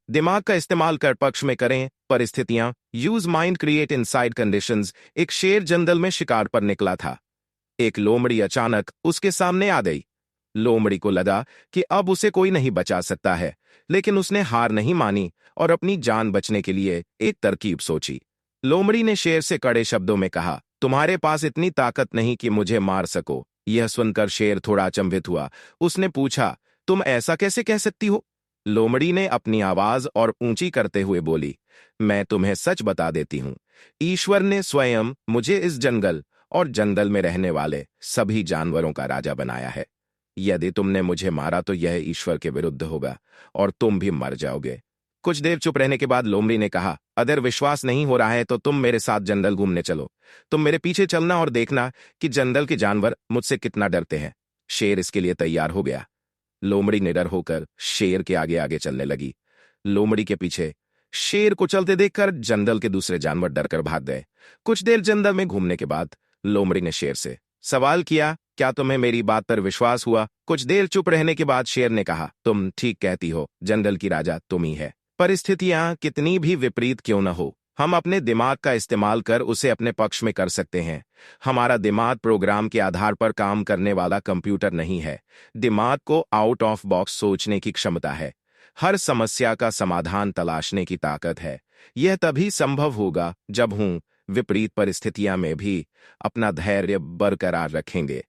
दिमाग का इस्तेमाल कर पक्ष में करें परिस्थितियां। Use mind create inside conditions. एक शेर जंगल में शिकार पर निकला था। एक लोमड़ी अचानक उसके सामने आ गई। लोमड़ी को लगा कि अब उसे कोई नहीं बचा सकता है, लेकिन उसने हार नहीं मानी और अपनी जान बचने के लिए एक तरकीब सोची। लोमड़ी ने शेर से कड़े शब्दों में कहा, तुम्हारे पास इतनी ताकत नहीं कि मुझे मार सको। यह सुनकर शेर थोड़ा अचंभित हुआ। उसने पूछा, तुम ऐसा कैसे कह सकती हो? लोमड़ी ने अपनी आवाज और ऊंची करते हुए बोली, मैं तुम्हें सच बता देती हूं। ईश्वर ने स्वयं मुझे इस जंगल और जंगल में रहने वाले सभी जानवरों का राजा बनाया है। यदि तुमने मुझे मारा तो यह ईश्वर के विरुद्ध होगा और तुम भी मर जाओगे। कुछ देर चुप रहने के बाद लोमड़ी ने कहा, अगर विश्वास नहीं हो रहा है तो तुम मेरे साथ जंगल घूमने चलो। तुम मेरे पीछे चलना और देखना कि जंगल के जानवर मुझसे कितना डरते हैं। शेर इसके लिए तैयार हो गया। लोमड़ी निडर होकर शेर के आगे आगे चलने लगी। लोमड़ी के पीछे शेर को चलते देखकर जंगल के दूसरे जानवर डरकर भाग गए। कुछ देर जंगल में घूमने के बाद लोमड़ी ने शेर से सवाल किया, क्या तुम्हें मेरी बात पर विश्वास हुआ? कुछ देर चुप रहने के बाद शेर ने कहा, तुम ठीक कहती हो, जंगल की राजा तुम ही है। परिस्थितियां कितनी भी विपरीत क्यों न हो, हम अपने दिमाग का इस्तेमाल कर उसे अपने पक्ष में कर सकते हैं। हमारा दिमाग प्रोग्राम के आधार पर काम करने वाला कंप्यूटर नहीं है। दिमाग को आउट ऑफ बॉक्स सोचने की क्षमता है। हर समस्या का समाधान तलाशने की ताकत है। यह तभी संभव होगा जब विपरीत परिस्थितियां में भी अपना धैर्य बरकरार रखेंगे।